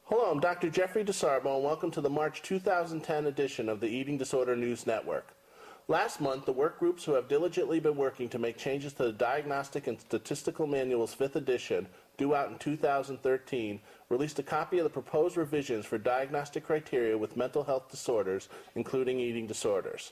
Hello, I'm Dr. Jeffrey DeSarbo, and welcome to the March 2010 edition of the Eating Disorder News Network. Last month, the work groups who have diligently been working to make changes to the Diagnostic and Statistical Manual's 5th edition, due out in 2013, released a copy of the proposed revisions for diagnostic criteria with mental health disorders, including eating disorders.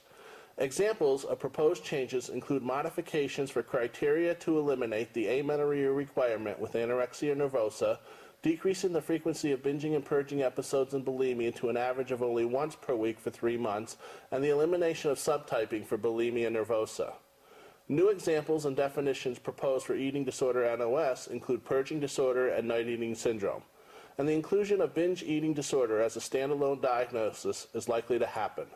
Examples of proposed changes include modifications for criteria to eliminate the amenorrhea requirement with anorexia nervosa, decreasing the frequency of binging and purging episodes in bulimia to an average of only once per week for 3 months, and the elimination of subtyping for bulimia nervosa. New examples and definitions proposed for eating disorder NOS include purging disorder and night eating syndrome, and the inclusion of binge eating disorder as a standalone diagnosis is likely to happen.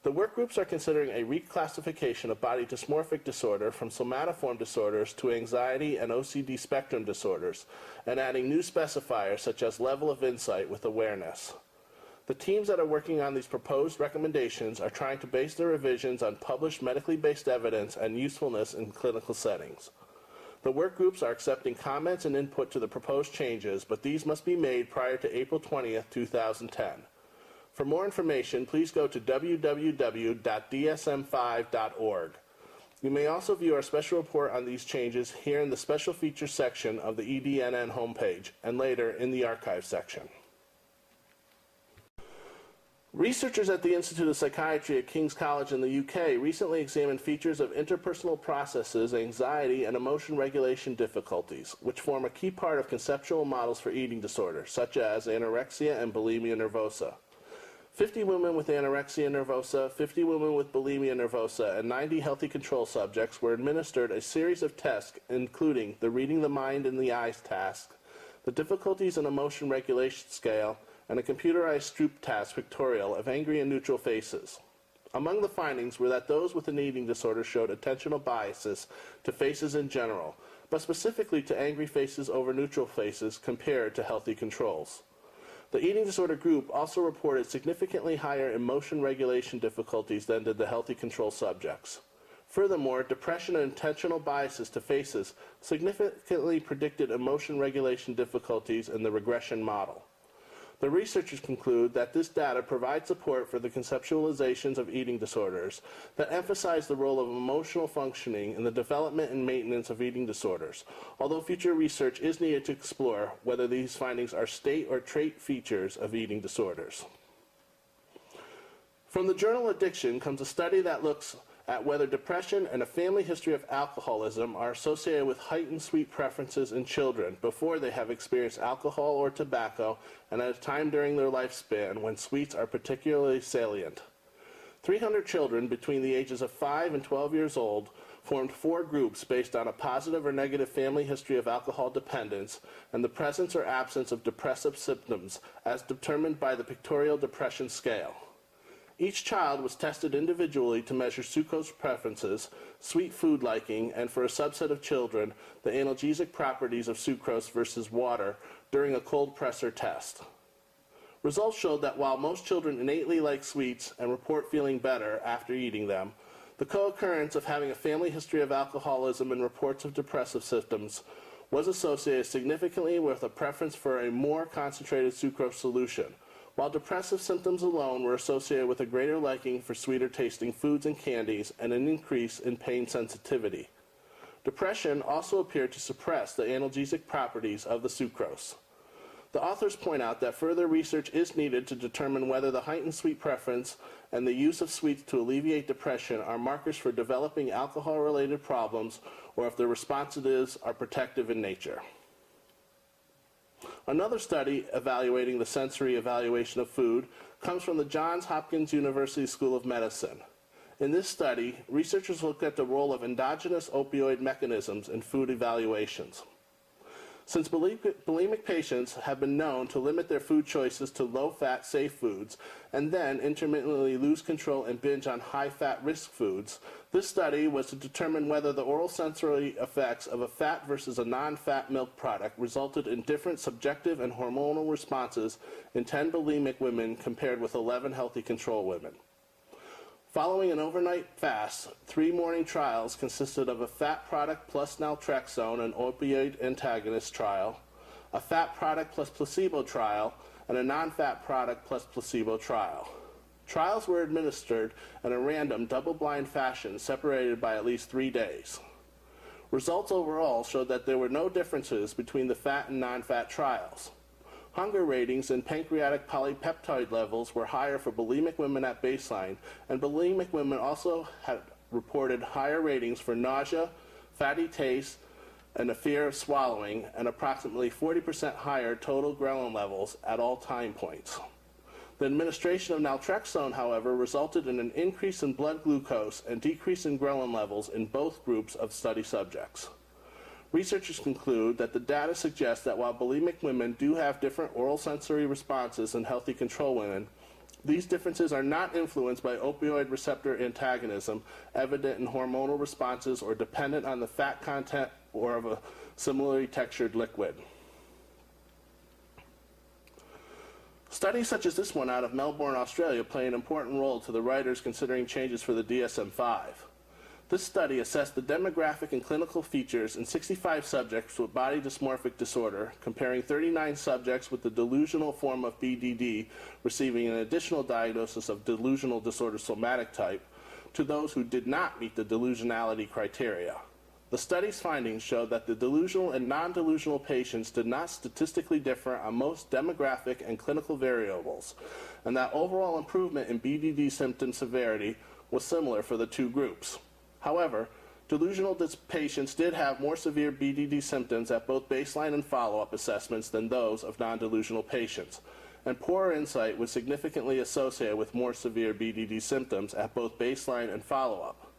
The work groups are considering a reclassification of body dysmorphic disorder from somatoform disorders to anxiety and OCD spectrum disorders, and adding new specifiers such as level of insight with awareness. The teams that are working on these proposed recommendations are trying to base their revisions on published medically based evidence and usefulness in clinical settings. The work groups are accepting comments and input to the proposed changes, but these must be made prior to April 20th, 2010. For more information, please go to www.dsm5.org. You may also view our special report on these changes here in the Special Features section of the EDNN homepage, and later in the Archive section. Researchers at the Institute of Psychiatry at King's College in the UK recently examined features of interpersonal processes, anxiety, and emotion regulation difficulties, which form a key part of conceptual models for eating disorders, such as anorexia and bulimia nervosa. 50 women with anorexia nervosa, 50 women with bulimia nervosa, and 90 healthy control subjects were administered a series of tests, including the Reading the Mind in the Eyes task, the Difficulties in Emotion Regulation Scale, and a computerized Stroop task pictorial of angry and neutral faces. Among the findings were that those with an eating disorder showed attentional biases to faces in general, but specifically to angry faces over neutral faces compared to healthy controls. The eating disorder group also reported significantly higher emotion regulation difficulties than did the healthy control subjects. Furthermore, depression and attentional biases to faces significantly predicted emotion regulation difficulties in the regression model. The researchers conclude that this data provides support for the conceptualizations of eating disorders that emphasize the role of emotional functioning in the development and maintenance of eating disorders, although future research is needed to explore whether these findings are state or trait features of eating disorders. From the journal Addiction comes a study that looks at whether depression and a family history of alcoholism are associated with heightened sweet preferences in children before they have experienced alcohol or tobacco and at a time during their lifespan when sweets are particularly salient. 300 children between the ages of 5 and 12 years old formed 4 groups based on a positive or negative family history of alcohol dependence and the presence or absence of depressive symptoms as determined by the Pictorial Depression Scale. Each child was tested individually to measure sucrose preferences, sweet food liking, and for a subset of children, the analgesic properties of sucrose versus water during a cold pressor test. Results showed that while most children innately like sweets and report feeling better after eating them, the co-occurrence of having a family history of alcoholism and reports of depressive symptoms was associated significantly with a preference for a more concentrated sucrose solution, while depressive symptoms alone were associated with a greater liking for sweeter tasting foods and candies and an increase in pain sensitivity. Depression also appeared to suppress the analgesic properties of the sucrose. The authors point out that further research is needed to determine whether the heightened sweet preference and the use of sweets to alleviate depression are markers for developing alcohol-related problems or if the responses are protective in nature. Another study evaluating the sensory evaluation of food comes from the Johns Hopkins University School of Medicine. In this study, researchers looked at the role of endogenous opioid mechanisms in food evaluations. Since bulimic patients have been known to limit their food choices to low-fat, safe foods, and then intermittently lose control and binge on high-fat risk foods, this study was to determine whether the oral sensory effects of a fat versus a non-fat milk product resulted in different subjective and hormonal responses in 10 bulimic women compared with 11 healthy control women. Following an overnight fast, 3 morning trials consisted of a fat product plus naltrexone and opioid antagonist trial, a fat product plus placebo trial, and a non-fat product plus placebo trial. Trials were administered in a random, double-blind fashion separated by at least 3 days. Results overall showed that there were no differences between the fat and non-fat trials. Hunger ratings and pancreatic polypeptide levels were higher for bulimic women at baseline, and bulimic women also had reported higher ratings for nausea, fatty taste, and a fear of swallowing, and approximately 40% higher total ghrelin levels at all time points. The administration of naltrexone, however, resulted in an increase in blood glucose and decrease in ghrelin levels in both groups of study subjects. Researchers conclude that the data suggests that while bulimic women do have different oral sensory responses than healthy control women, these differences are not influenced by opioid receptor antagonism evident in hormonal responses or dependent on the fat content or of a similarly textured liquid. Studies such as this one out of Melbourne, Australia play an important role to the writers considering changes for the DSM-5. This study assessed the demographic and clinical features in 65 subjects with body dysmorphic disorder, comparing 39 subjects with the delusional form of BDD receiving an additional diagnosis of delusional disorder somatic type to those who did not meet the delusionality criteria. The study's findings showed that the delusional and non-delusional patients did not statistically differ on most demographic and clinical variables, and that overall improvement in BDD symptom severity was similar for the two groups. However, delusional patients did have more severe BDD symptoms at both baseline and follow-up assessments than those of non-delusional patients, and poorer insight was significantly associated with more severe BDD symptoms at both baseline and follow-up.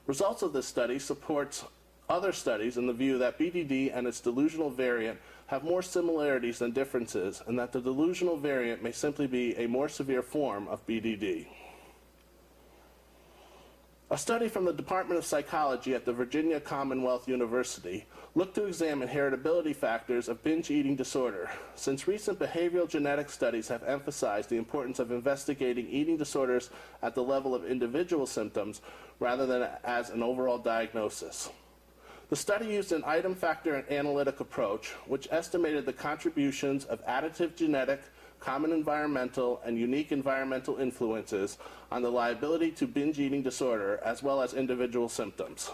Results of this study supports other studies in the view that BDD and its delusional variant have more similarities than differences, and that the delusional variant may simply be a more severe form of BDD. A study from the Department of Psychology at the Virginia Commonwealth University looked to examine heritability factors of binge eating disorder, since recent behavioral genetic studies have emphasized the importance of investigating eating disorders at the level of individual symptoms rather than as an overall diagnosis. The study used an item factor and analytic approach, which estimated the contributions of additive genetic, common environmental, and unique environmental influences on the liability to binge eating disorder as well as individual symptoms.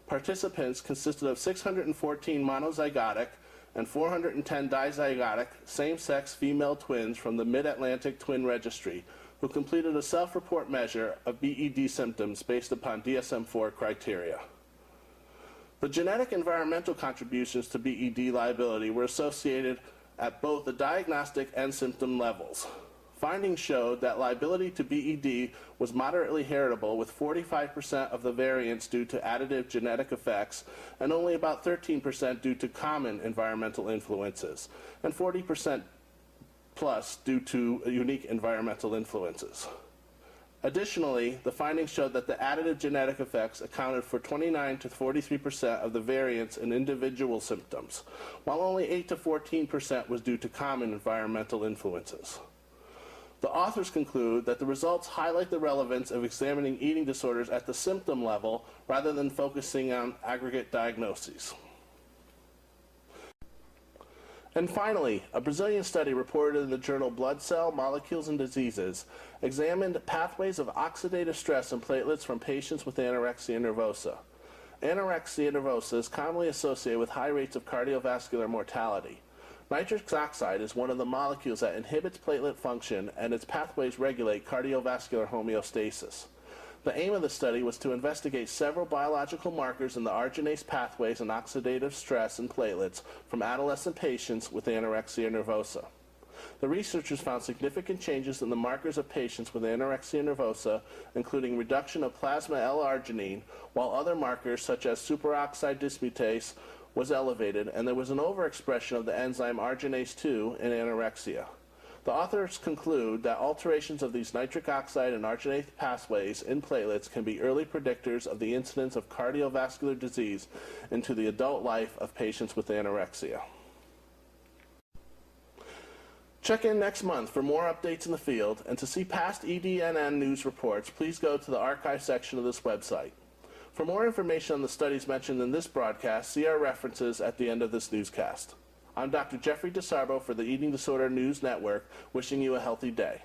Participants consisted of 614 monozygotic and 410 dizygotic same-sex female twins from the Mid-Atlantic Twin Registry who completed a self-report measure of BED symptoms based upon DSM-4 criteria. The genetic environmental contributions to BED liability were associated at both the diagnostic and symptom levels. Findings showed that liability to BED was moderately heritable, with 45% of the variants due to additive genetic effects and only about 13% due to common environmental influences, and 40% plus due to unique environmental influences. Additionally, the findings showed that the additive genetic effects accounted for 29 to 43% of the variance in individual symptoms, while only 8 to 14% was due to common environmental influences. The authors conclude that the results highlight the relevance of examining eating disorders at the symptom level rather than focusing on aggregate diagnoses. And finally, a Brazilian study reported in the journal Blood Cell, Molecules and Diseases examined pathways of oxidative stress in platelets from patients with anorexia nervosa. Anorexia nervosa is commonly associated with high rates of cardiovascular mortality. Nitric oxide is one of the molecules that inhibits platelet function, and its pathways regulate cardiovascular homeostasis. The aim of the study was to investigate several biological markers in the arginase pathways and oxidative stress in platelets from adolescent patients with anorexia nervosa. The researchers found significant changes in the markers of patients with anorexia nervosa, including reduction of plasma L-arginine, while other markers such as superoxide dismutase was elevated, and there was an overexpression of the enzyme arginase 2 in anorexia. The authors conclude that alterations of these nitric oxide and arginase pathways in platelets can be early predictors of the incidence of cardiovascular disease into the adult life of patients with anorexia. Check in next month for more updates in the field, and to see past EDNN news reports, please go to the archive section of this website. For more information on the studies mentioned in this broadcast, see our references at the end of this newscast. I'm Dr. Jeffrey DeSarbo for the Eating Disorder News Network, wishing you a healthy day.